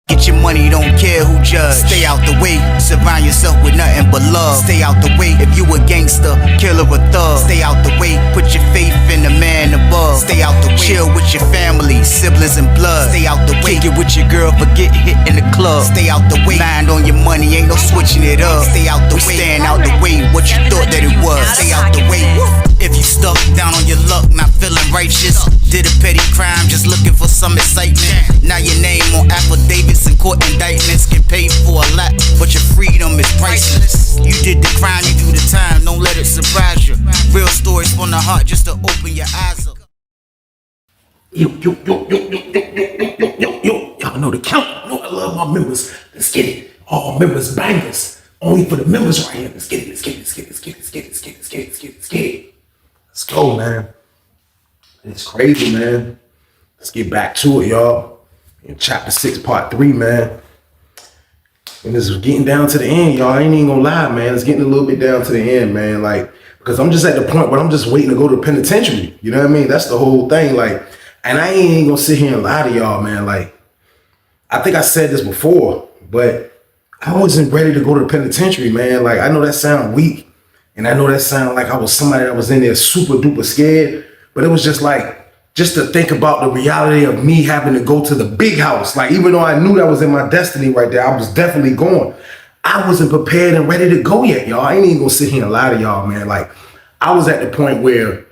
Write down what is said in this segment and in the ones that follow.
Get your money, don't care who judge. Stay out the way, surround yourself with nothing but love. Stay out the way, if you a gangster, killer or thug. Stay out the way, put your faith in the man above. Stay out the way, chill with your family, siblings and blood. Stay out the way, kick it with your girl, forget hit in the club. Stay out the way, mind on your money, ain't no switching it up. Stay out the way, stand out the way, what you thought that it was. Stay out the way, if you stuck down on your luck, not feeling righteous. Did a petty crime, just looking for some excitement. Now your name on affidavits and court indictments. Get paid for a lot, but your freedom is priceless. You did the crime, you do the time, don't let it surprise you. Real stories from the heart, just to open your eyes up. Yo, y'all know the count. I know I love my members. Let's get it. All members bangers. Only for the members right here. Let's get it. Let's go, man. It's crazy, man. Let's get back to it, y'all. In chapter 6, part 3, man. And this is getting down to the end, y'all. I ain't even gonna lie, man. It's getting a little bit down to the end, man. Like, because I'm just at the point where I'm just waiting to go to the penitentiary. You know what I mean? That's the whole thing. Like, and I ain't gonna sit here and lie to y'all, man. Like, I think I said this before, but I wasn't ready to go to the penitentiary, man. Like, I know that sound weak, and I know that sound like I was somebody that was in there super duper scared, but it was just like, just to think about the reality of me having to go to the big house. Like, even though I knew that was in my destiny right there, I was definitely going. I wasn't prepared and ready to go yet, y'all. I ain't even gonna sit here and lie to y'all, man. Like, I was at the point where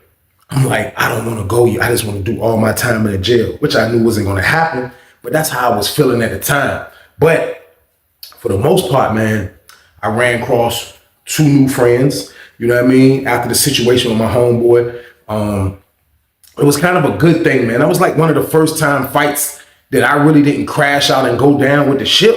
I'm like, I don't want to go yet. I just want to do all my time in the jail, which I knew wasn't going to happen. But that's how I was feeling at the time. But for the most part, man, I ran across 2 new friends, you know what I mean? After the situation with my homeboy, it was kind of a good thing, man. That was like one of the first time fights that I really didn't crash out and go down with the ship.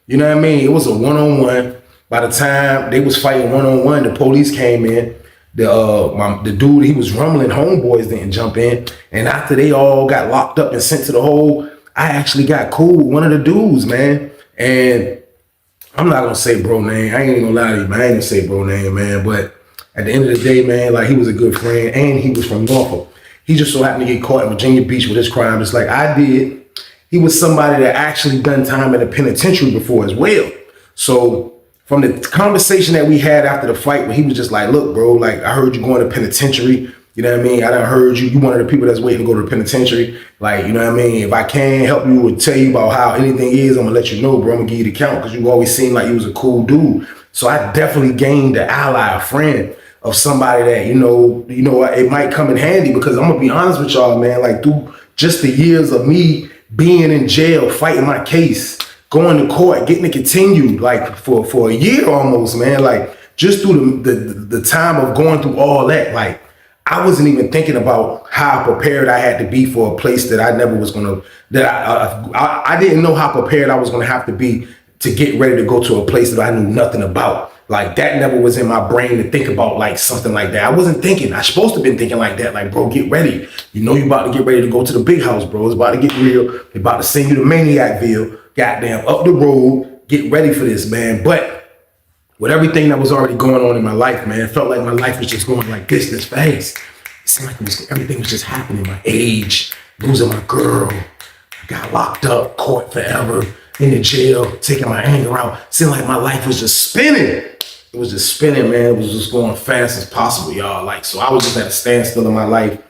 You know what I mean? It was a one-on-one. By the time they was fighting one-on-one, the police came in. The dude, he was rumbling, homeboys didn't jump in. And after they all got locked up and sent to the hole, I actually got cool with one of the dudes, man. And I'm not gonna say bro name. I ain't even gonna lie to you, man. I ain't gonna say bro name, man. But at the end of the day, man, like, he was a good friend and he was from Norfolk. He just so happened to get caught in Virginia Beach with his crime, just like I did. He was somebody that actually done time in the penitentiary before as well. So from the conversation that we had after the fight, where he was just like, look, bro, like, I heard you going to penitentiary. You know what I mean? I done heard you. You one of the people that's waiting to go to the penitentiary. Like, you know what I mean? If I can help you or tell you about how anything is, I'm gonna let you know, bro. I'm gonna give you the count, because you always seemed like you was a cool dude. So I definitely gained an ally, a friend of somebody that, you know, it might come in handy, because I'm gonna be honest with y'all, man, like, through just the years of me being in jail, fighting my case, going to court, getting it continued, like, for a year almost, man, like, just through the time of going through all that, like, I wasn't even thinking about how prepared I had to be for a place that I never was gonna, I didn't know how prepared I was gonna have to be to get ready to go to a place that I knew nothing about. Like, that never was in my brain to think about, like, something like that. I wasn't thinking. I supposed to have been thinking like that. Like, bro, get ready. You know you about to get ready to go to the big house, bro. It's about to get real. They're about to send you to Maniacville. Goddamn, up the road. Get ready for this, man. But with everything that was already going on in my life, man, it felt like my life was just going like this fast. It seemed like everything was just happening. My age, losing my girl. I got locked up, caught forever, in the jail, taking my anger out. Seemed like my life was just spinning. It was just spinning, man. It was just going fast as possible, y'all. Like, so I was just at a standstill in my life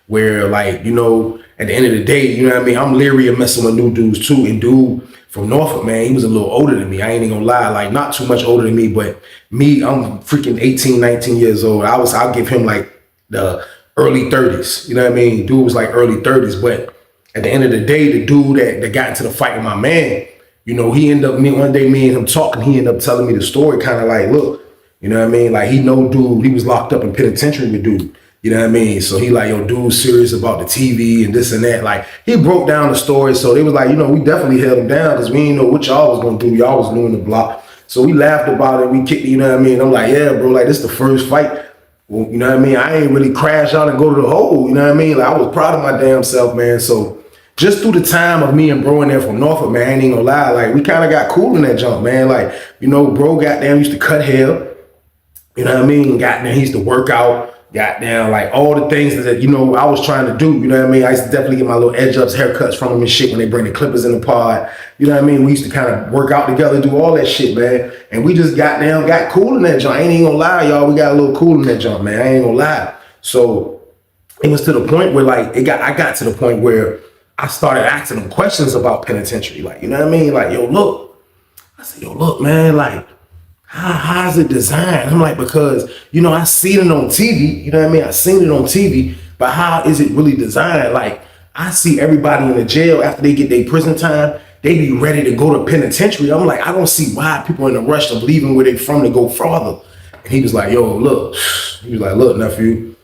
where, like, you know, at the end of the day, you know what I mean? I'm leery of messing with new dudes too. And dude from Norfolk, man, he was a little older than me. I ain't even gonna lie, like, not too much older than me, but me, I'm freaking 18, 19 years old. I'll give him like the early 30s. You know what I mean? Dude was like early 30s, but at the end of the day, the dude that got into the fight with my man, you know, he ended up, one day me and him talking, he ended up telling me the story, kind of like, look, you know what I mean? Like, he know dude, he was locked up in penitentiary with dude, you know what I mean? So he like, yo, dude's serious about the TV and this and that. Like, he broke down the story. So they was like, you know, we definitely held him down because we didn't know what y'all was gonna do. Y'all was doing the block. So we laughed about it. We kicked it, you know what I mean? I'm like, yeah, bro, like, this the first fight. Well, you know what I mean? I ain't really crash out and go to the hole, you know what I mean? Like, I was proud of my damn self, man. So just through the time of me and bro in there from Norfolk, man, I ain't gonna lie, like, we kind of got cool in that jump, man. Like, you know, bro goddamn used to cut hair. You know what I mean? Goddamn, he used to work out. goddamn, like all the things that, you know, I was trying to do, you know what I mean? I used to definitely get my little edge ups, haircuts from them and shit when they bring the clippers in the pod. You know what I mean? We used to kind of work out together, do all that shit, man. And we just got cool in that joint. I ain't even gonna lie, y'all. We got a little cool in that joint, man. I ain't gonna lie. So it was to the point where like I got to the point where I started asking them questions about penitentiary. Like, you know what I mean? Like, yo, look. I said, yo, look, man, like, how's it designed? I'm like, because, you know, I seen it on TV, you know what I mean? I seen it on TV, but how is it really designed? Like, I see everybody in the jail after they get their prison time, they be ready to go to penitentiary. I'm like, I don't see why people in a rush of leaving where they from to go farther. And he was like, yo, look. He was like, look, nephew.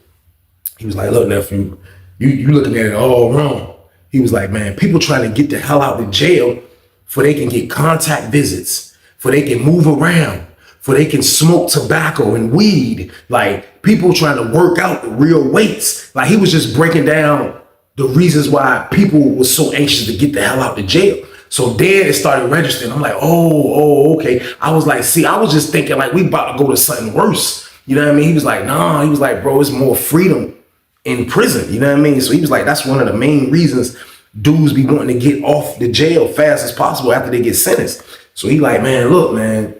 He was like, look, nephew, you looking at it all wrong. He was like, man, people trying to get the hell out of jail for they can get contact visits, for they can move around, for they can smoke tobacco and weed. Like, people trying to work out the real weights. Like, he was just breaking down the reasons why people were so anxious to get the hell out of jail. So then it started registering. I'm like, oh, okay. I was like, see, I was just thinking like we about to go to something worse. You know what I mean? He was like, nah. He was like, bro, it's more freedom in prison. You know what I mean? So he was like, that's one of the main reasons dudes be wanting to get off the jail fast as possible after they get sentenced. So he like, man, look, man.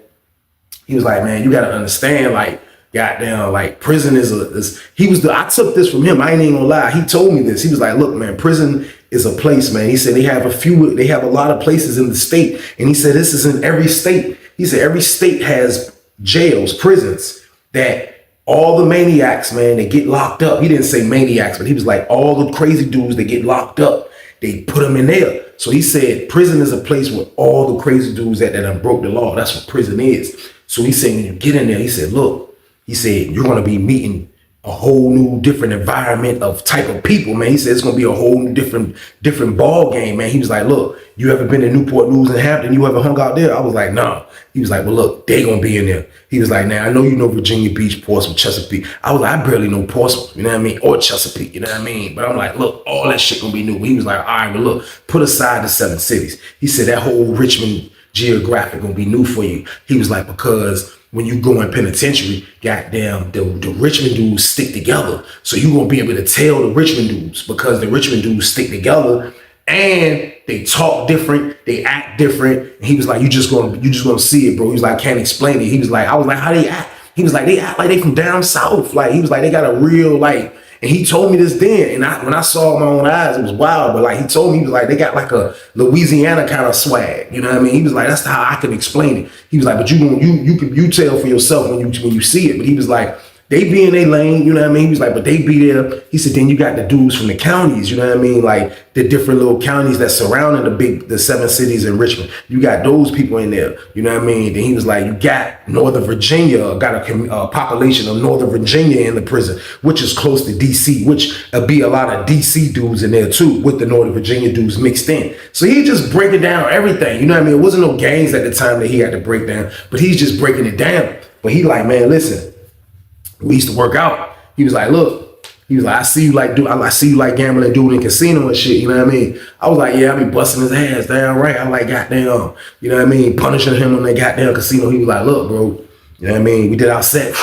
He was like, man, you got to understand, like, goddamn, like, prison I took this from him. I ain't even gonna lie. He told me this. He was like, look, man, prison is a place, man. He said they have a lot of places in the state. And he said, this is in every state. He said, every state has jails, prisons that all the maniacs, man, they get locked up. He didn't say maniacs, but he was like, all the crazy dudes that get locked up, they put them in there. So he said, prison is a place where all the crazy dudes that done broke the law. That's what prison is. So he said, when you get in there, he said, look, he said, you're going to be meeting a whole new different environment of type of people, man. He said, it's going to be a whole new different ball game, man. He was like, look, you ever been to Newport News and Hampton? You ever hung out there? I was like, nah. He was like, well, look, they going to be in there. He was like, now, I know you know Virginia Beach, Portsmouth, Chesapeake. I was like, I barely know Portsmouth, you know what I mean? Or Chesapeake, you know what I mean? But I'm like, look, all that shit going to be new. He was like, all right, but look, put aside the 7 cities. He said, that whole Richmond geographic going to be new for you. He was like, because when you go in penitentiary, goddamn, the Richmond dudes stick together. So you gonna be able to tell the Richmond dudes because the Richmond dudes stick together and they talk different, they act different. And he was like, you just gonna see it, bro. He was like, I can't explain it. He was like, I was like, how they act? He was like, they act like they from down south. Like, he was like, they got a real, like, and he told me this then. And when I saw it with my own eyes, it was wild. But like, he told me, he was like, they got like a Louisiana kind of swag. You know what I mean? He was like, that's how I can explain it. He was like, but you tell for yourself when you see it. But he was like, they be in their lane, you know what I mean? He was like, but they be there. He said, then you got the dudes from the counties, you know what I mean? Like the different little counties that surrounding the 7 cities in Richmond. You got those people in there, you know what I mean? Then he was like, you got Northern Virginia, got a population of Northern Virginia in the prison, which is close to DC, which be a lot of DC dudes in there too, with the Northern Virginia dudes mixed in. So he just breaking down everything, you know what I mean? It wasn't no games at the time that he had to break down, but he's just breaking it down. But he like, man, listen, we used to work out. He was like, look, he was like, I see you like gambling, dude in casino and shit, you know what I mean? I was like, yeah, I be busting his ass down right. I like goddamn, you know what I mean, punishing him on that goddamn casino. He was like, look, bro, you know what I mean? We did our set.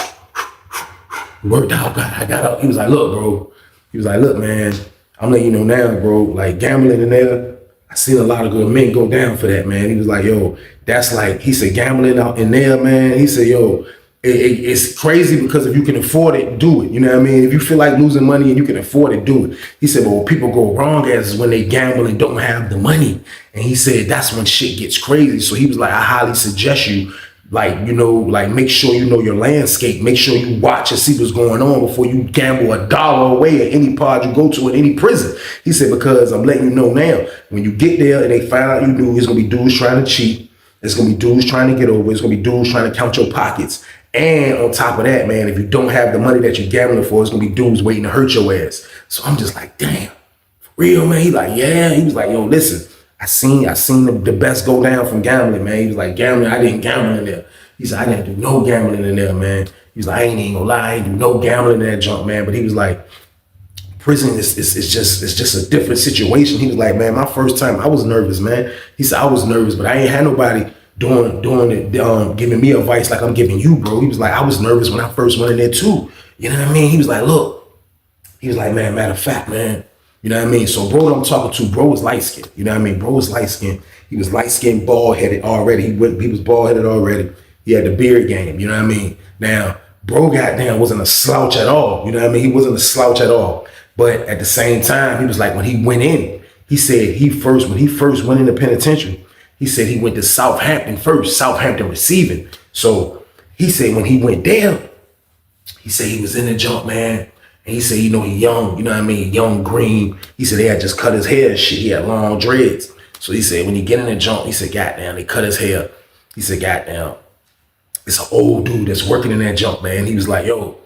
Worked out, I got up. He was like, look, bro. He was like, look, man, I'm letting you know now, bro, like gambling in there, I seen a lot of good men go down for that, man. He was like, yo, that's like, he said, gambling out in there, man. He said, yo, it's crazy because if you can afford it, do it. You know what I mean? If you feel like losing money and you can afford it, do it. He said, but what people go wrong at is when they gamble and don't have the money. And he said, that's when shit gets crazy. So he was like, I highly suggest you, like, you know, like make sure you know your landscape. Make sure you watch and see what's going on before you gamble $1 away at any pod you go to in any prison. He said, because I'm letting you know now, when you get there and they find out you do, it's going to be dudes trying to cheat. It's going to be dudes trying to get over. It's going to be dudes trying to count your pockets. And on top of that, man, if you don't have the money that you're gambling for, it's gonna be dudes waiting to hurt your ass. So I'm just like, damn, for real, man. He like, yeah. He was like, yo, listen, I seen the best go down from gambling, man. He was like, gambling, I didn't gamble in there. He said, I didn't do no gambling in there, man. He was like, I ain't even gonna lie, I ain't do no gambling in that junk, man. But he was like, prison is just a different situation. He was like, man, my first time, I was nervous, man. He said, I was nervous, but I ain't had nobody doing it, giving me advice like I'm giving you, bro. He was like, I was nervous when I first went in there too. You know what I mean? He was like, look, he was like, man, matter of fact, man. You know what I mean? So bro that I'm talking to, bro was light skinned. You know what I mean? Bro was light skinned. He was light skinned, bald headed already. He was bald headed already. He had the beard game. You know what I mean? Now, bro goddamn wasn't a slouch at all. You know what I mean? He wasn't a slouch at all. But at the same time, he was like, when he went in, he said when he first went in the penitentiary, he said he went to Southampton first, Southampton receiving. So he said when he went there, he said he was in the jump, man. And he said, you know, he young, you know what I mean? Young, green. He said they had just cut his hair and shit. He had long dreads. So he said when he get in the jump, he said, goddamn, they cut his hair. He said, goddamn, it's an old dude that's working in that jump, man. He was like, yo,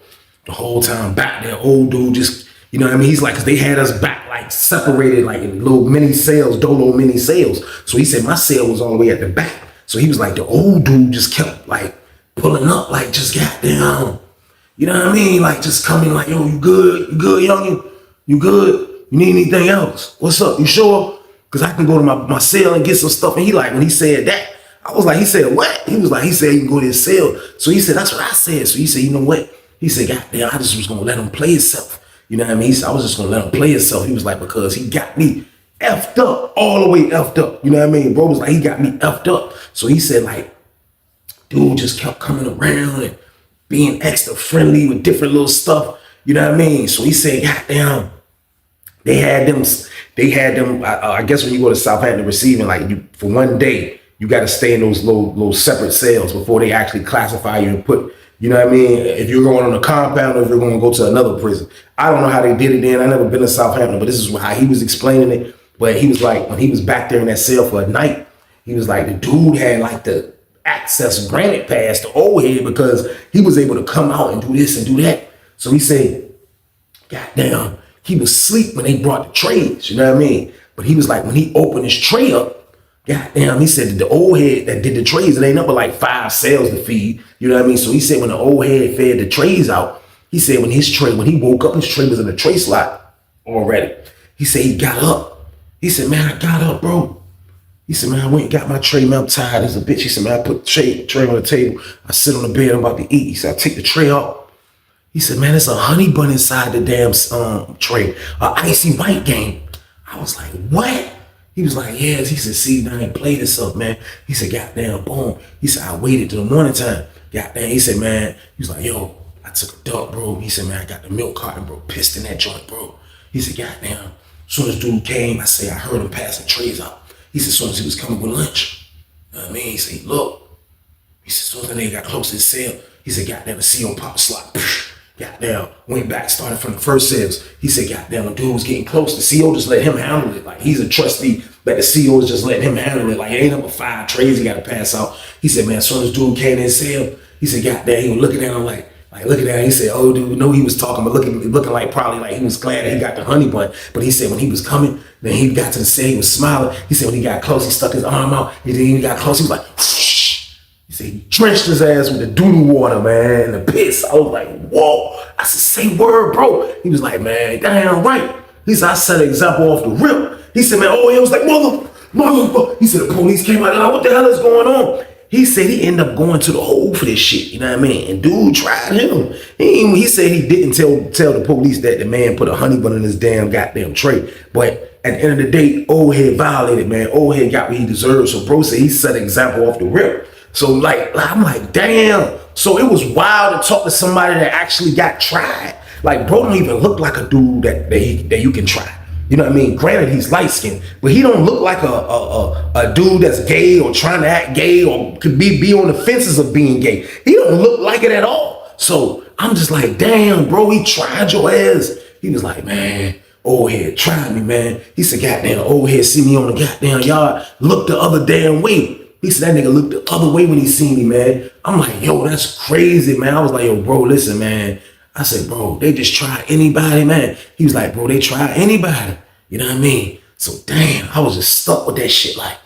the whole time back there, old dude just, you know what I mean? He's like, cause they had us back like separated, like in little mini cells, dolo mini cells. So he said my cell was all the way at the back. So he was like, the old dude just kept like pulling up, like just goddamn, you know what I mean? Like just coming like, yo, you good? You good, youngin? You good? You need anything else? What's up? You sure? Cause I can go to my cell and get some stuff. And he like, when he said that, I was like, he said, what? He was like, he said, you can go to his cell. So he said, that's what I said. So he said, you know what? He said, goddamn, I just was going to let him play himself. You know what I mean? He said, I was just going to let him play himself. He was like, because he got me effed up, all the way effed up. You know what I mean? Bro was like, he got me effed up. So he said, like, dude just kept coming around and being extra friendly with different little stuff. You know what I mean? So he said, goddamn, they had them, I guess when you go to Southampton receiving, like for one day, you got to stay in those little separate cells before they actually classify you and put, you know what I mean? If you're going on a compound or if you're going to go to another prison. I don't know how they did it then. I never been to Southampton, but this is how he was explaining it. But he was like, when he was back there in that cell for a night, he was like, the dude had like the access granted pass to old head because he was able to come out and do this and do that. So he said, goddamn, he was asleep when they brought the trays, you know what I mean? But he was like, when he opened his tray up, goddamn, he said that the old head that did the trays, it ain't up but like 5 cells to feed, you know what I mean? So he said when the old head fed the trays out, he said when he woke up, his tray was in the tray slot already. He said he got up. He said, man, I got up, bro. He said, man, I went and got my tray, man, I'm tired as a bitch. He said, man, I put the tray on the table. I sit on the bed, I'm about to eat. He said, I take the tray off. He said, man, there's a honey bun inside the damn tray, an icy white game. I was like, what? He was like, yes. He said, see, now I play this up, man. He said, goddamn, boom. He said, I waited till the morning time. Goddamn, he said, man, he was like, yo, I took a dump, bro. He said, man, I got the milk carton, bro, pissed in that joint, bro. He said, goddamn. As soon as dude came, I heard him passing trays out. He said, as soon as he was coming with lunch, you know what I mean? He said, look. He said, as soon as the nigga got close to his cell, he said, goddamn, the CO pop slot. Goddamn, went back, started from the first cells. He said, goddamn, the dude was getting close. The CO just let him handle it. Like, he's a trustee, but the CO is just letting him handle it. Like, it ain't number 5 trays he got to pass out. He said, man, as soon as dude came in his cell, he said, goddamn, he was looking at him like looking at him. He said, oh, dude, we know he was talking, but looking like probably like he was glad that he got the honey bun. But he said when he was coming, then he got to the cell, he was smiling. He said when he got close, he stuck his arm out. And then he got close, he was like, whoosh. He said he drenched his ass with the doo-doo water, man, and the piss. I was like, whoa. I said, say word, bro. He was like, man, damn right. He said, I set an example off the rip. He said, man, oh, he was like, mother. He said, the police came out, like, what the hell is going on? He said he ended up going to the hole for this shit, you know what I mean? And dude tried him. He said he didn't tell the police that the man put a honey bun in his damn goddamn tray. But at the end of the day, old head violated, man. Old head got what he deserved. So bro said he set an example off the rip. So like, I'm like, damn. So it was wild to talk to somebody that actually got tried. Like, bro don't even look like a dude that you can try. You know what I mean? Granted, he's light skinned, but he don't look like a dude that's gay or trying to act gay or could be on the fences of being gay. He don't look like it at all. So I'm just like, damn, bro, he tried your ass. He was like, man, old head tried me, man. He said, goddamn, old head see me on the goddamn yard, look the other damn way. He said that nigga looked the other way when he seen me, man. I'm like, yo, that's crazy, man. I was like, yo, bro, listen, man. I said, bro, they just try anybody, man. He was like, bro, they try anybody. You know what I mean? So damn, I was just stuck with that shit. Like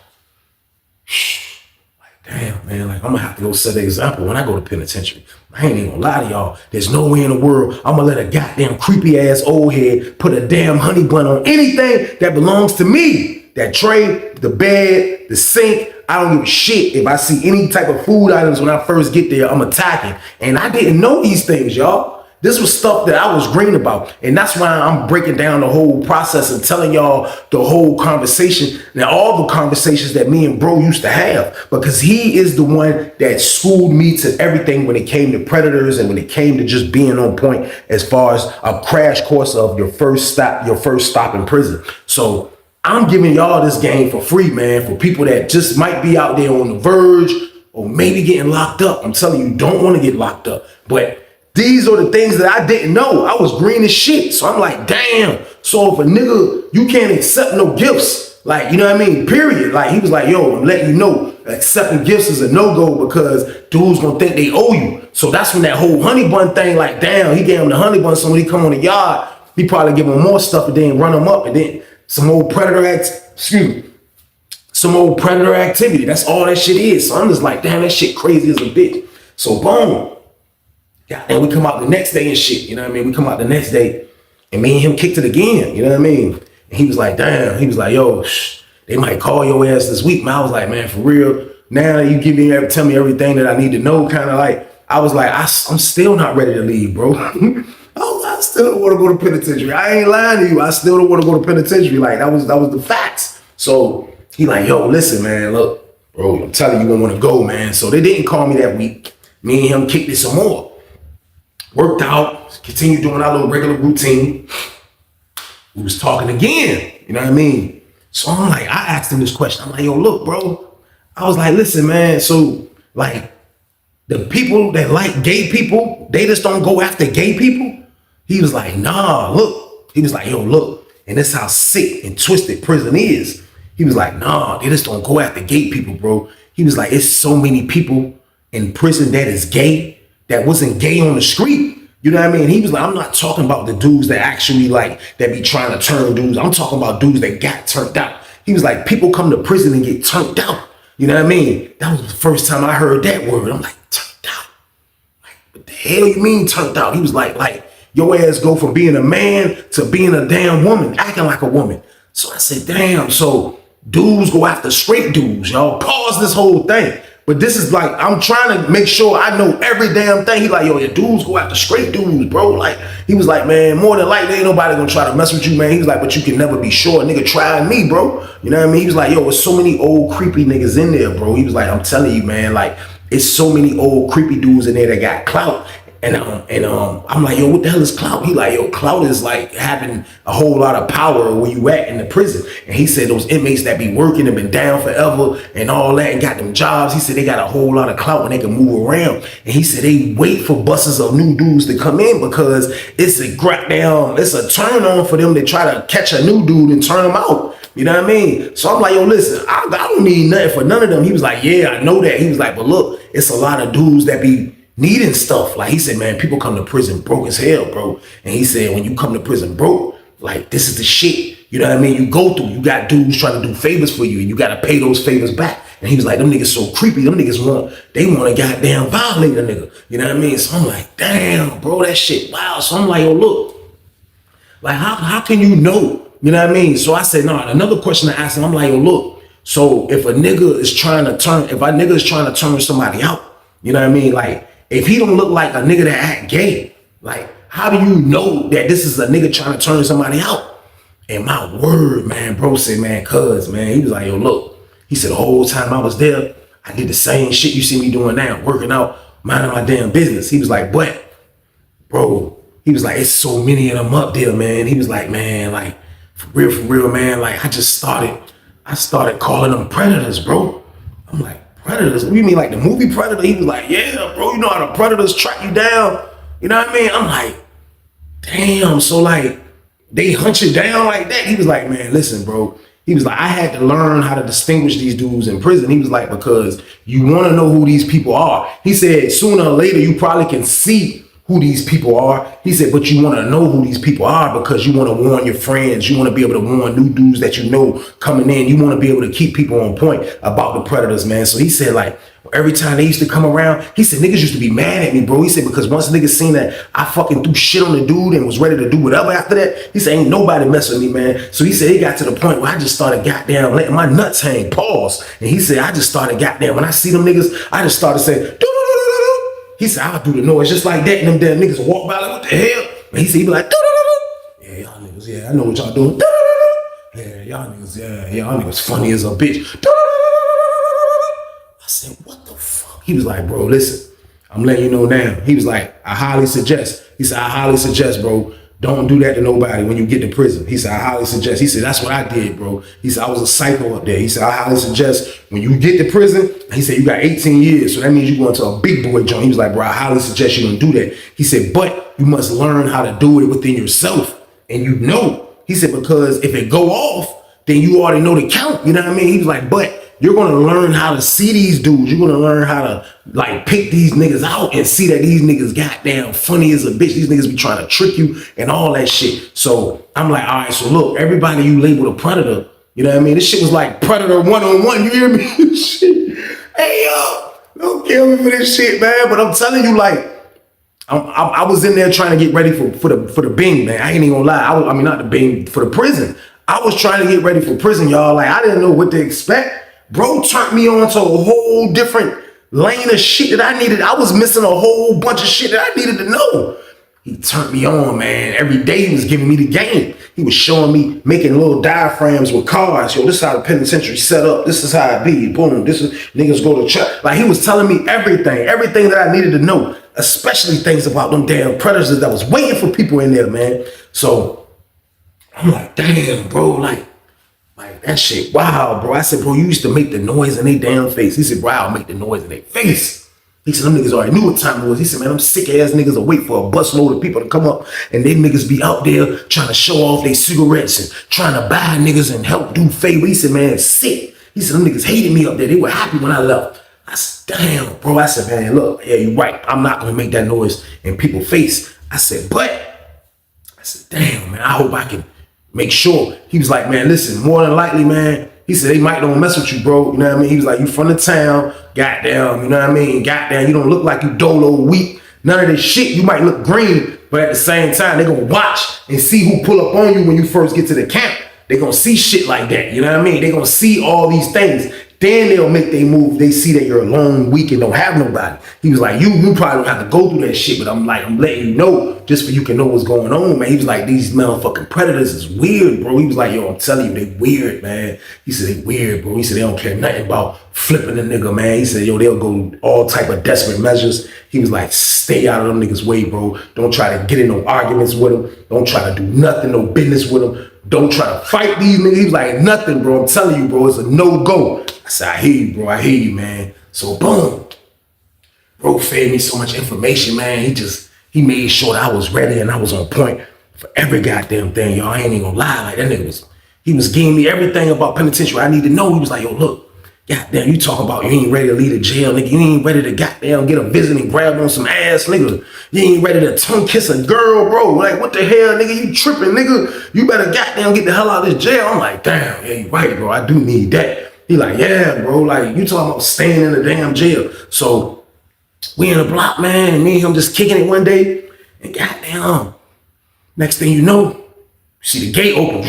damn, man. Like, I'm gonna have to go set an example when I go to penitentiary. I ain't even gonna lie to y'all. There's no way in the world I'm gonna let a goddamn creepy ass old head put a damn honey bun on anything that belongs to me. That tray, the bed, the sink. I don't give a shit if I see any type of food items when I first get there. I'm attacking. And I didn't know these things, y'all. this was stuff that I was green about. And that's why I'm breaking down the whole process and telling y'all the whole conversation and all the conversations that me and bro used to have, because he is the one that schooled me to everything when it came to predators and when it came to just being on point as far as a crash course of your first stop in prison. So I'm giving y'all this game for free, man, for people that just might be out there on the verge or maybe getting locked up. I'm telling you, don't want to get locked up. But these are the things that I didn't know. I was green as shit. So I'm like, damn. So if a nigga, you can't accept no gifts, like, you know what I mean? Period. Like, he was like, yo, I'm letting you know, accepting gifts is a no-go because dudes gonna think they owe you. So that's when that whole honey bun thing, like, damn, he gave him the honey bun. So when he come on the yard, he probably give him more stuff and then run him up. And then some old predator activity. That's all that shit is. So I'm just like, damn, that shit crazy as a bitch. So boom. Yeah, and we come out the next day and shit, you know what I mean? We come out the next day and me and him kicked it again, you know what I mean? And he was like, damn, he was like, yo, they might call your ass this week, man. I was like, man, for real, now you tell me everything that I need to know, kind of like, I was like, I'm still not ready to leave, bro. I still don't want to go to penitentiary. I ain't lying to you. I still don't want to go to penitentiary. Like, that was the facts. So he like, yo, listen, man, look, bro, I'm telling you, you don't want to go, man. So they didn't call me that week. Me and him kicked it some more. Worked out, continued doing our little regular routine. We was talking again, you know what I mean? So I'm like, I asked him this question. I'm like, yo, look, bro. I was like, listen, man, so like the people that like gay people, they just don't go after gay people? He was like, nah, look. He was like, yo, look. And that's how sick and twisted prison is. He was like, nah, they just don't go after gay people, bro. He was like, it's so many people in prison that is gay that wasn't gay on the street. You know what I mean? He was like, I'm not talking about the dudes that actually like, that be trying to turn dudes. I'm talking about dudes that got turned out. He was like, people come to prison and get turned out. You know what I mean? That was the first time I heard that word. I'm like, turned out? Like, what the hell you mean turned out? He was like, your ass go from being a man to being a damn woman, acting like a woman. So I said, damn, so dudes go after straight dudes, y'all. Pause this whole thing. But this is like, I'm trying to make sure I know every damn thing. He like, yo, your dudes go after straight dudes, bro. Like, he was like, man, more than likely ain't nobody gonna try to mess with you, man. He was like, but you can never be sure. Nigga, try me, bro. You know what I mean? He was like, yo, there's so many old creepy niggas in there, bro. He was like, I'm telling you, man, like, it's so many old creepy dudes in there that got clout. And I'm like, yo, what the hell is clout? He like, yo, clout is like having a whole lot of power where you at in the prison. And he said those inmates that be working and been down forever and all that and got them jobs, he said they got a whole lot of clout and they can move around. And he said they wait for buses of new dudes to come in because it's a turn on for them to try to catch a new dude and turn him out. You know what I mean? So I'm like, yo, listen, I don't need nothing for none of them. He was like, yeah, I know that. He was like, but look, it's a lot of dudes that be needing stuff. Like, he said, man, people come to prison broke as hell, bro. And he said, when you come to prison broke, like, this is the shit. You know what I mean? You go through, you got dudes trying to do favors for you and you got to pay those favors back. And he was like, them niggas so creepy. Them niggas want to goddamn violate a nigga. You know what I mean? So I'm like, damn, bro, that shit, wow. So I'm like, yo, look, like, how can you know? You know what I mean? So I said, no, another question I asked him, I'm like, yo, look, so if a nigga is trying to turn somebody out, you know what I mean? Like, if he don't look like a nigga that act gay, like, how do you know that this is a nigga trying to turn somebody out? And my word, man, bro said, man, cuz, man, he was like, yo, look, he said the whole time I was there, I did the same shit you see me doing now, working out, minding my damn business. He was like, but, bro, he was like, it's so many of them up there, man. He was like, man, like, for real, man, like, I started calling them predators, bro. I'm like, predators? What do you mean, like the movie Predator? He was like, yeah, bro, you know how the predators track you down? You know what I mean? I'm like, damn, so like, they hunt you down like that? He was like, man, listen, bro. He was like, I had to learn how to distinguish these dudes in prison. He was like, because you want to know who these people are. He said, sooner or later, you probably can see who these people are. He said, but you want to know who these people are because you want to warn your friends. You want to be able to warn new dudes that you know coming in. You want to be able to keep people on point about the predators, man. So he said, like, every time they used to come around, he said, niggas used to be mad at me, bro. He said, because once niggas seen that I fucking threw shit on the dude and was ready to do whatever after that, he said, ain't nobody mess with me, man. So he said, it got to the point where I just started goddamn letting my nuts hang, pause. And he said, I just started goddamn, when I see them niggas, I just started saying, He said, I'll do the noise just like that. And them damn niggas will walk by like, what the hell? And he said, he be like, doo-doo-doo-doo. Yeah, y'all niggas, yeah, I know what y'all doing. Doo-doo-doo-doo. Yeah, y'all niggas, yeah, y'all niggas funny as a bitch. Doo-doo-doo-doo-doo. I said, what the fuck? He was like, bro, listen, I'm letting you know now. He was like, I highly suggest. He said, I highly suggest, bro, don't do that to nobody when you get to prison. He said, I highly suggest. He said, that's what I did, bro. He said, I was a psycho up there. He said, I highly suggest when you get to prison, he said, you got 18 years. So that means you're going to a big boy joint. He was like, bro, I highly suggest you don't do that. He said, but you must learn how to do it within yourself. And you know, he said, because if it go off, then you already know the count. You know what I mean? He was like, but you're going to learn how to see these dudes. You're going to learn how to like pick these niggas out and see that these niggas goddamn funny as a bitch. These niggas be trying to trick you and all that shit. So I'm like, all right, so look, everybody you labeled a predator, you know what I mean? This shit was like Predator one-on-one. You hear me? Shit. Hey, yo, don't kill me for this shit, man. But I'm telling you, like, I was in there trying to get ready for the Bing, man. I ain't even gonna lie. I mean, not the Bing, for the prison. I was trying to get ready for prison, y'all. Like, I didn't know what to expect. Bro turned me on to a whole different lane of shit that I needed. I was missing a whole bunch of shit that I needed to know. He turned me on, man. Every day he was giving me the game. He was showing me making little diaphragms with cars. Yo, this is how the penitentiary set up. This is how it be. Boom. This is niggas go to church. Like, he was telling me everything that I needed to know, especially things about them damn predators that was waiting for people in there, man. So I'm like, damn, bro, like that shit, wow, bro. I said, bro, you used to make the noise in their damn face. He said, bro, I'll make the noise in their face. He said, them niggas already knew what time it was. He said, man, them sick ass niggas will wait for a busload of people to come up and they niggas be out there trying to show off their cigarettes and trying to buy niggas and help do favor. He said, man, it's sick. He said, them niggas hated me up there. They were happy when I left. I said, damn, bro. I said, man, look, yeah, you're right. I'm not going to make that noise in people's face. I said, damn, man, I hope I can make sure. He was like, man, listen, more than likely, man, he said, they might don't mess with you, bro. You know what I mean? He was like, you from the town, goddamn, you know what I mean? Goddamn, you don't look like you dolo weak. None of this shit. You might look green, but at the same time, they're going to watch and see who pull up on you when you first get to the camp. They're going to see shit like that. You know what I mean? They're going to see all these things. Then they'll make their move. They see that you're alone, weak, and don't have nobody. He was like, you probably don't have to go through that shit, but I'm letting you know just for you can know what's going on, man. He was like, these motherfucking predators is weird, bro. He was like, yo, I'm telling you, they weird, man. He said, they weird, bro. He said, they don't care nothing about flipping a nigga, man. He said, yo, they'll go all type of desperate measures. He was like, stay out of them niggas' way, bro. Don't try to get in no arguments with them. Don't try to do nothing, no business with them. Don't try to fight these niggas. He was like, nothing, bro. I'm telling you, bro, it's a no-go. I said, I hear you, bro. I hear you, man. So, boom. Bro fed me so much information, man. He made sure that I was ready and I was on point for every goddamn thing, y'all. I ain't even gonna lie. Like, that nigga he was giving me everything about penitentiary I need to know. He was like, yo, look, goddamn, you talking about you ain't ready to leave the jail, nigga. You ain't ready to goddamn get a visit and grab on some ass, nigga. You ain't ready to tongue kiss a girl, bro. Like, what the hell, nigga? You tripping, nigga. You better goddamn get the hell out of this jail. I'm like, damn, yeah, you right, bro. I do need that. He like, yeah, bro. Like, you talking about staying in the damn jail. So we in the block, man, and me and him just kicking it one day. And goddamn, next thing you know, you see the gate open.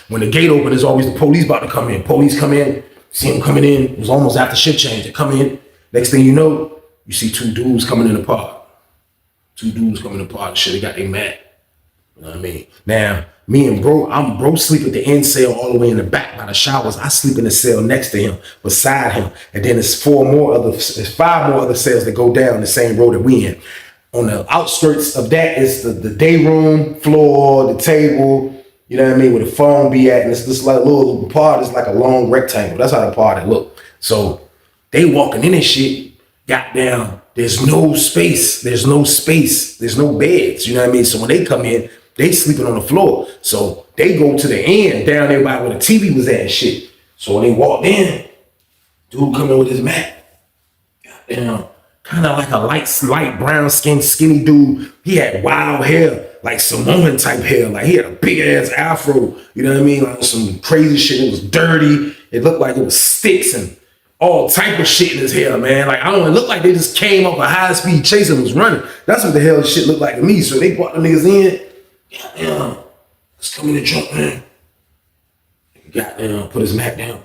When the gate open, there's always the police about to come in. Police come in, see him coming in. It was almost after shift change. They come in. Next thing you know, you see two dudes coming in the park. Two dudes coming in the park. Shit, they got their mat. You know what I mean? Now, me and bro sleep at the end cell all the way in the back by the showers. I sleep in the cell next to him, beside him. And then there's five more other cells that go down the same road that we in. On the outskirts of that is the day room, floor, the table, you know what I mean, where the phone be at. And it's just like a little part, it's like a long rectangle. That's how the part look. So they walking in and shit, goddamn, there's no space. There's no beds, you know what I mean? So when they come in, they sleeping on the floor. So they go to the end down there by where the TV was at and shit. So when they walked in, dude come in with his mat. Goddamn, kind of like a light brown skin, skinny dude. He had wild hair, like Samoan type hair. Like, he had a big ass afro, you know what I mean? Like some crazy shit. It was dirty. It looked like it was sticks and all type of shit in his hair, man. Like, I don't know, it looked like they just came off a high-speed chase and was running. That's what the hell shit looked like to me. So they brought the niggas in. Goddamn, let's come in the jump, man. Goddamn, put his mat down.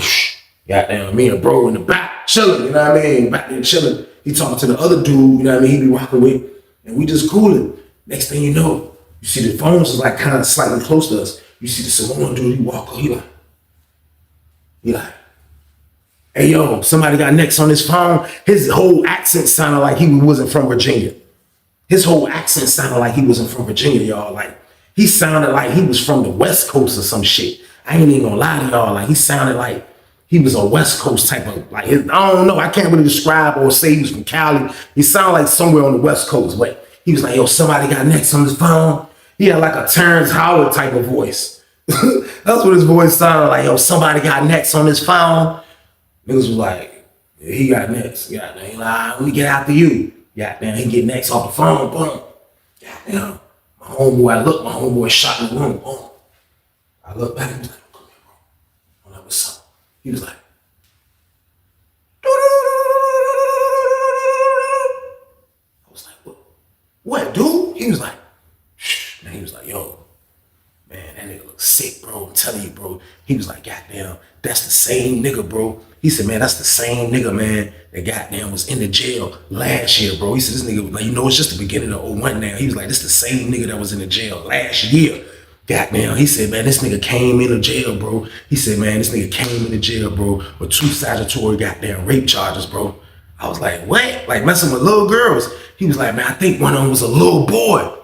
Goddamn, me and bro in the back chilling, you know what I mean? Back there chilling. He talking to the other dude, you know what I mean, he be rocking with, and we just cooling. Next thing you know, you see the phones is like kind of slightly close to us. You see the Samoan dude, he walk up, he like, hey yo, somebody got next on his phone. His whole accent sounded like he wasn't from Virginia. His whole accent sounded like he wasn't from Virginia, y'all. Like, he sounded like he was from the West Coast or some shit. I ain't even gonna lie to y'all. Like, he sounded like he was a West Coast type of, like, I don't know. I can't really describe or say he was from Cali. He sounded like somewhere on the West Coast, but he was like, yo, somebody got next on his phone. He had like a Terrence Howard type of voice. That's what his voice sounded like. Yo, somebody got next on his phone. Niggas was like, yeah, he got next. Goddamn, he like, let me get after you. Goddamn, he get next off the phone. Boom. Goddamn. My homeboy shot in the room. Boom. I look back and was like, come here, bro. I'm like, what's up? He was like, I was like, what, dude? He was like, shh. And he was like, yo, man, that nigga looks sick, bro. I'm telling you, bro. He was like, goddamn, that's the same nigga, bro. He said, man, that's the same nigga, man, that goddamn was in the jail last year, bro. He said, this nigga, like, you know, it's just the beginning of 01 now. He was like, this the same nigga that was in the jail last year. Goddamn. He said, man, this nigga came into jail, bro. He said, man, this nigga came into jail, bro, with 2 statutory goddamn rape charges, bro. I was like, what? Like, messing with little girls. He was like, man, I think one of them was a little boy.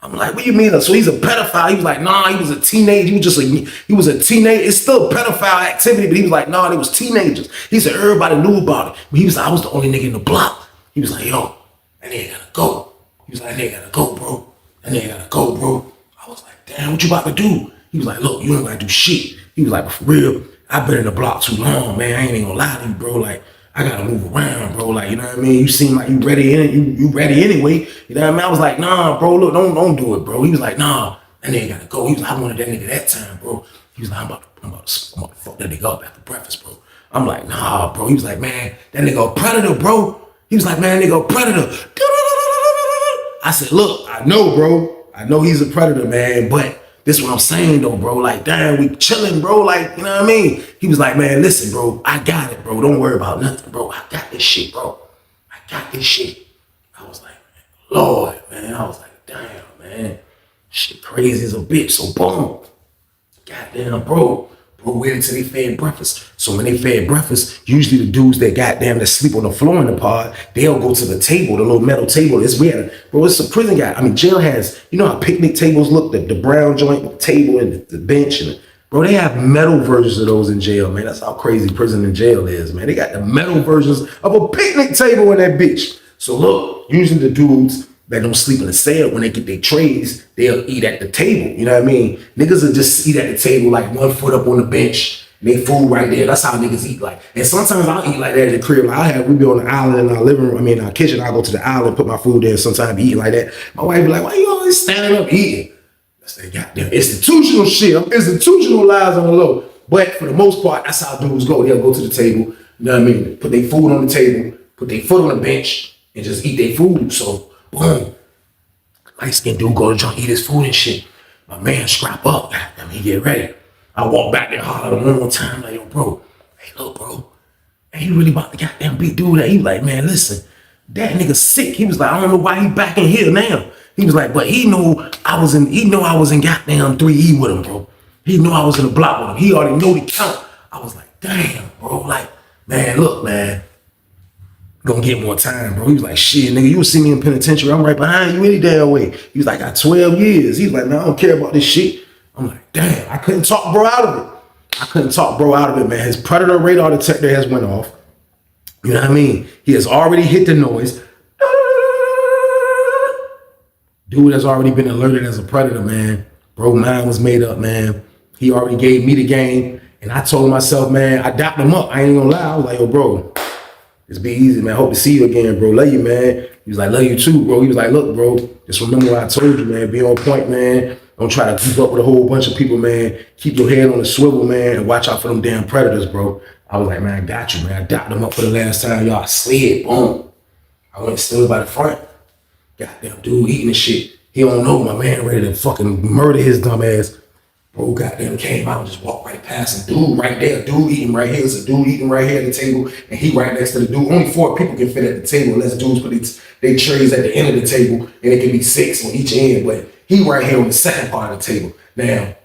I'm like, what do you mean? So he's a pedophile? He was like, nah, he was a teenager. He was a teenager. It's still pedophile activity, but he was like, nah, they was teenagers. He said everybody knew about it. But he was like, I was the only nigga in the block. He was like, yo, that nigga gotta go. He was like, that nigga gotta go, bro. That nigga gotta go, bro. I was like, damn, what you about to do? He was like, look, you don't gotta do shit. He was like, but for real, I've been in the block too long, man. I ain't even gonna lie to you, bro. Like, I gotta move around, bro. Like, you know what I mean? You seem like you ready in it. You ready anyway. You know what I mean? I was like, nah, bro, look, don't do it, bro. He was like, nah, that nigga gotta go. He was like, I wanted that nigga that time, bro. He was like, I'm about to fuck that nigga up after breakfast, bro. I'm like, nah, bro. He was like, man, that nigga a predator, bro. He was like, man, that nigga a predator. I said, look, I know, bro. I know he's a predator, man, but this is what I'm saying though, bro. Like, damn, we chilling, bro. Like, you know what I mean? He was like, man, listen, bro, I got it, bro. Don't worry about nothing, bro. I got this shit, bro. I got this shit. I was like, Lord, man. I was like, damn, man. Shit crazy as a bitch. So boom. Goddamn, bro. Bro, wait until they fed breakfast. So when they fed breakfast, usually the dudes that goddamn that sleep on the floor in the pod, they'll go to the table, the little metal table. It's weird. Bro, it's a prison guy. I mean, jail has, you know how picnic tables look, the brown joint with the table and the bench. And bro, they have metal versions of those in jail, man. That's how crazy prison and jail is, man. They got the metal versions of a picnic table in that bitch. So look, usually the dudes that don't sleep in the cell, when they get their trays, they'll eat at the table. You know what I mean? Niggas will just eat at the table like 1 foot up on the bench. They food right there. That's how niggas eat. Like, and sometimes I'll eat like that at the crib. Like we be on the island in our living room. I mean, our kitchen. I'll go to the island, put my food there. Sometimes eat like that. My wife be like, why you always standing up eating? That's that goddamn institutional shit. I'm institutionalized on the low. But for the most part, that's how dudes go. They'll go to the table. You know what I mean? Put their food on the table, put their foot on the bench, and just eat their food. So, boom. Light skinned dude go to junk, eat his food and shit. My man strap up. I mean, he get ready. I walk back there, holler at him one more time, like, yo, bro, hey, look, bro. And he really about to goddamn beat dude that. He was like, man, listen, that nigga sick. He was like, I don't know why he back in here now. He was like, but he knew I was in goddamn 3E with him, bro. He knew I was in the block with him. He already knew the count. I was like, damn, bro. Like, man, look, man. Gonna get more time, bro. He was like, shit, nigga, you will see me in penitentiary. I'm right behind you any damn way. He was like, I got 12 years. He was like, man, I don't care about this shit. I'm like, damn, I couldn't talk bro out of it. Man. His Predator Radar Detector has went off. You know what I mean? He has already hit the noise. Dude has already been alerted as a predator, man. Bro, mine was made up, man. He already gave me the game. And I told myself, man, I dapped him up. I ain't gonna lie. I was like, yo, bro, it's be easy, man. Hope to see you again, bro. Love you, man. He was like, love you too, bro. He was like, look, bro, just remember what I told you, man. Be on point, man. Don't try to keep up with a whole bunch of people, man. Keep your head on the swivel, man, and watch out for them damn predators, bro. I was like, man, I got you, man. I dapped him up for the last time. Y'all slid, boom. I went stood by the front. Goddamn dude eating the shit. He don't know my man ready to fucking murder his dumb ass. Bro, goddamn came out and just walked right past him. Dude right there, dude eating right here. There's a dude eating right here at the table, and he right next to the dude. Only 4 people can fit at the table unless dudes put they trays at the end of the table, and it can be 6 on each end. But he right here on the second part of the table. Now,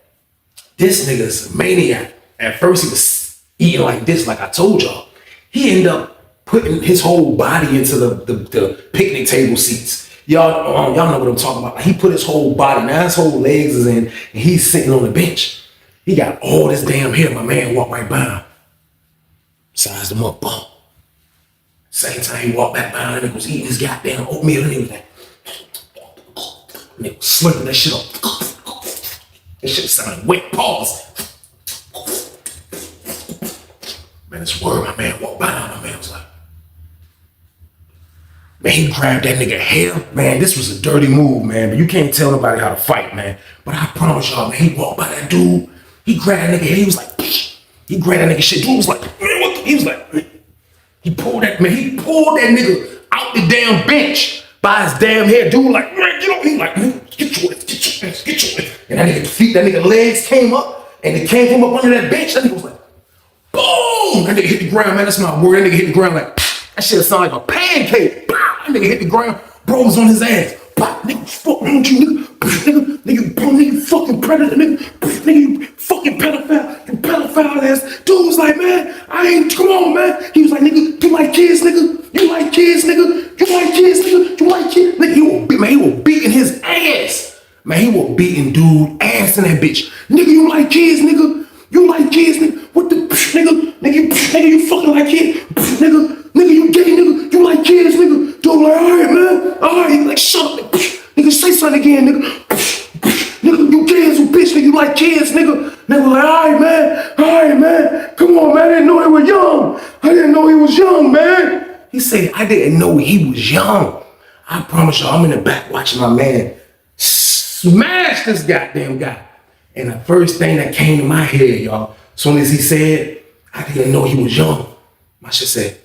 this nigga's a maniac. At first, he was eating like this, like I told y'all. He ended up putting his whole body into the picnic table seats. Y'all know what I'm talking about. Like, he put his whole body, now his whole legs is in, and he's sitting on the bench. He got all this damn hair. My man walked right by him. Sized him up, boom. Same time he walked back by him, and was eating his goddamn oatmeal, and he was like, and he was slurping that shit up. That shit sounded wet paws. Man, this word, my man walked by him, my man was like, man, he grabbed that nigga hair. Man, this was a dirty move, man. But you can't tell nobody how to fight, man. But I promise y'all, man, he walked by that dude. He grabbed that nigga hair. He was like, psh. He grabbed that nigga shit. Dude was like, man, what? He was like, man. He pulled that nigga out the damn bench by his damn hair. Dude like, man, get over. He like, man, get your ass. And that nigga feet, that nigga legs came up, and it came from up under that bench. That nigga was like, boom. That nigga hit the ground, man. That's my word. That nigga hit the ground like, that shit sound like a pancake. That nigga hit the ground. Bro was on his ass. Nigga, fuck wrong with you, nigga. Nigga, fucking predator, nigga, you fucking pedophile, you pedophile ass. Dude was like, man, come on, man. He was like, nigga, you like kids, nigga? You like kids, nigga? You like kids, nigga? You like kids? Nigga, he was beating his ass. Man, he was beating dude ass in that bitch. Nigga, you like kids, nigga? You like kids, nigga? What the, nigga? Nigga, you fucking like kids? Nigga, you gay, nigga? You like kids, nigga? Dude like, all right, man. All right. He like, shut up, nigga. Say something again, nigga. Nigga, you kids, you bitch, nigga. You like kids, nigga. Nigga like, all right, man. All right, man. Come on, man. I didn't know they were young. I didn't know he was young, man. He said, I didn't know he was young. I promise y'all, I'm in the back watching my man smash this goddamn guy. And the first thing that came to my head, y'all, as soon as he said, I didn't know he was young, my shit said,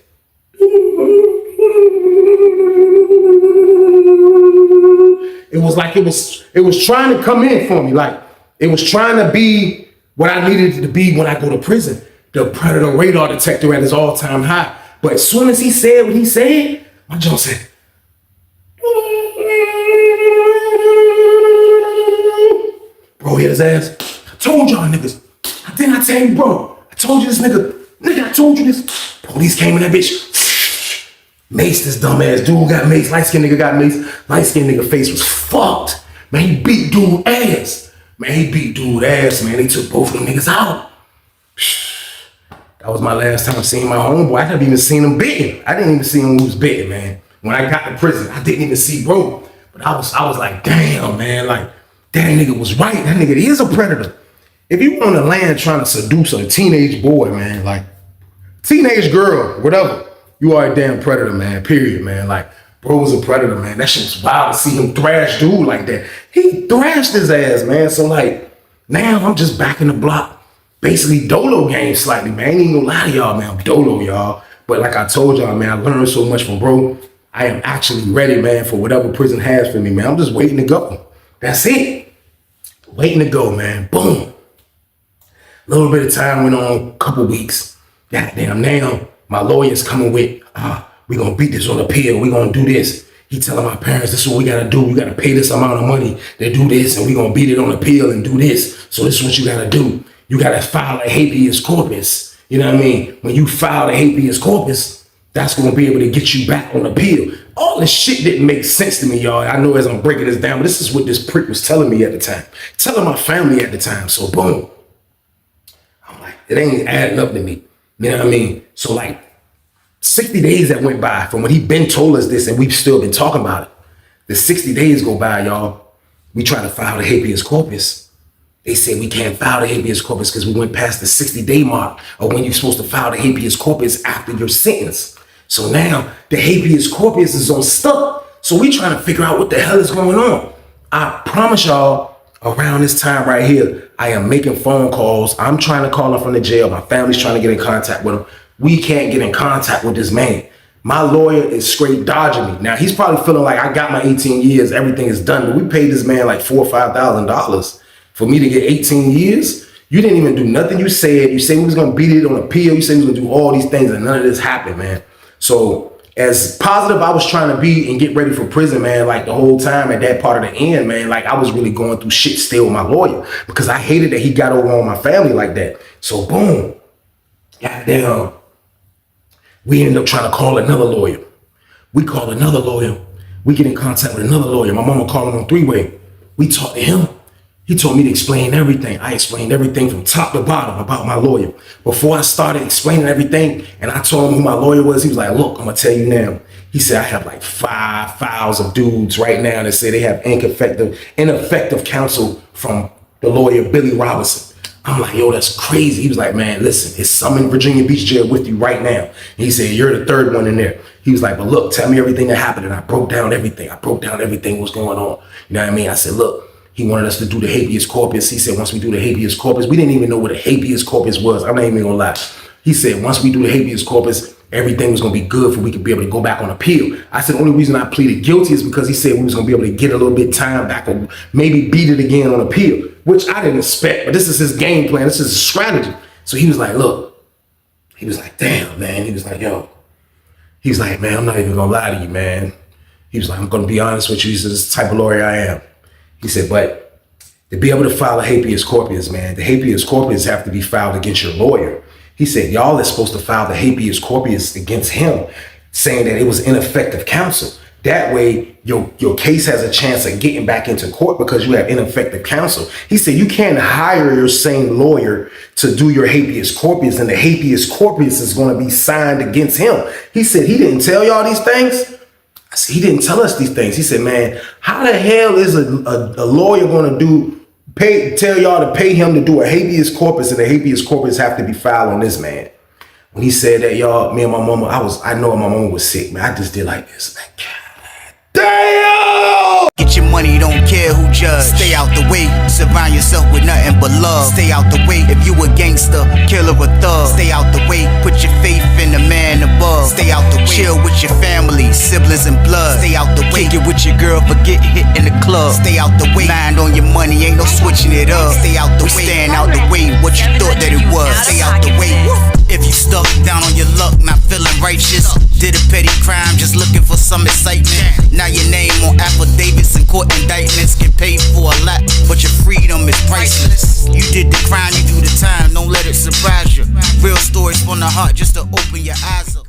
it was like it was trying to come in for me. Like, it was trying to be what I needed it to be when I go to prison. The Predator Radar Detector at its all-time high. But as soon as he said what he said, my junk said, bro, hit his ass. I told y'all niggas. Didn't I tell you, bro? I told you this nigga. Nigga, I told you this. Police came in that bitch. Maced this dumbass. Dude got maced. Light-skinned nigga got maced. Light-skinned nigga face was fucked. Man, he beat dude ass. Man, he beat dude ass, man. They took both of them niggas out. That was my last time seeing my homeboy. I haven't even seen him bitten. I didn't even see him who was bitten, man. When I got to prison, I didn't even see bro. But I was like, damn, man. Like, that nigga was right. That nigga is a predator. If you on the land trying to seduce a teenage boy, man, like, teenage girl, whatever, you are a damn predator, man, period, man. Like, bro was a predator, man. That shit was wild to see him thrash dude like that. He thrashed his ass, man. So, like, now I'm just back in the block. Basically dolo game slightly, man. I ain't even gonna lie to y'all, man. I'm dolo, y'all. But like I told y'all, man, I learned so much from bro. I am actually ready, man, for whatever prison has for me, man. I'm just waiting to go. That's it. Waiting to go, man. Boom. A little bit of time went on, a couple weeks. Goddamn, now my lawyer's coming with, we gonna beat this on appeal. We gonna do this. He telling my parents, this is what we gotta do. We gotta pay this amount of money to do this, and we gonna beat it on appeal and do this. So this is what you gotta do. You gotta file a habeas corpus. You know what I mean? When you file a habeas corpus, that's gonna be able to get you back on appeal. All this shit didn't make sense to me, y'all. I know as I'm breaking this down, but this is what this prick was telling me at the time. Telling my family at the time. So boom. I'm like, it ain't adding up to me. You know what I mean? So like 60 days that went by from when he been told us this and we've still been talking about it. The 60 days go by, y'all. We try to file the habeas corpus. They said we can't file the habeas corpus because we went past the 60-day mark of when you're supposed to file the habeas corpus after your sentence. So now the habeas corpus is on stuck. So we trying to figure out what the hell is going on. I promise y'all, around this time right here, I am making phone calls. I'm trying to call him from the jail. My family's trying to get in contact with him. We can't get in contact with this man. My lawyer is straight dodging me. Now he's probably feeling like I got my 18 years, everything is done. But we paid this man like $4,000 or $5,000 for me to get 18 years, you didn't even do nothing you said. You said we was going to beat it on appeal. You said we was going to do all these things, and none of this happened, man. So as positive I was trying to be and get ready for prison, man, like the whole time at that part of the end, man, like I was really going through shit still with my lawyer because I hated that he got over on my family like that. So boom, goddamn, we ended up trying to call another lawyer. We called another lawyer. We get in contact with another lawyer. My mama called him on three-way. We talked to him. He told me to explain everything. I explained everything from top to bottom about my lawyer. Before I started explaining everything, and I told him who my lawyer was, he was like, look, I'm going to tell you now. He said, I have like 5 files of dudes right now that say they have ineffective counsel from the lawyer, Billy Robinson. I'm like, yo, that's crazy. He was like, man, listen, it's some in Virginia Beach jail with you right now. And he said, you're the third one in there. He was like, but look, tell me everything that happened. And I broke down everything. What's going on. You know what I mean? I said, look, he wanted us to do the habeas corpus. He said, once we do the habeas corpus, we didn't even know what a habeas corpus was. I'm not even gonna lie. He said, once we do the habeas corpus, everything was gonna be good for we could be able to go back on appeal. I said, the only reason I pleaded guilty is because he said we was gonna be able to get a little bit of time back or maybe beat it again on appeal, which I didn't expect, but this is his game plan. This is his strategy. So he was like, look, he was like, damn, man. He was like, yo, he was like, man, I'm not even gonna lie to you, man. He was like, I'm gonna be honest with you. He said, this is the type of lawyer I am. He said, but to be able to file a habeas corpus, man, the habeas corpus have to be filed against your lawyer. He said, y'all are supposed to file the habeas corpus against him, saying that it was ineffective counsel. That way, your case has a chance of getting back into court because you have ineffective counsel. He said, you can't hire your same lawyer to do your habeas corpus, and the habeas corpus is going to be signed against him. He said, he didn't tell y'all these things? I said, he didn't tell us these things. He said, man, how the hell is a lawyer going to tell y'all to pay him to do a habeas corpus, and the habeas corpus have to be filed on this man? When he said that, y'all, me and my mama, I know my mama was sick, man. I just did like this, man. Damn! Get your money, don't care who judge. Stay out the way, surround yourself with nothing but love. Stay out the way if you a gangster, killer or thug. Stay out the way, put your faith in the man above. Stay out the way, chill with your family, siblings and blood. Stay out the way, kick it with your girl, forget hit in the club. Stay out the way, mind on your money, ain't no switching it up. Stay out the way, stand out the way, what you thought that it was. Stay out the way. If you stuck down on your luck, not feeling righteous, did a petty crime, just looking for some excitement. Now your name on affidavits and court indictments, get paid for a lot, but your freedom is priceless. You did the crime, you do the time, don't let it surprise you. Real stories from the heart, just to open your eyes up.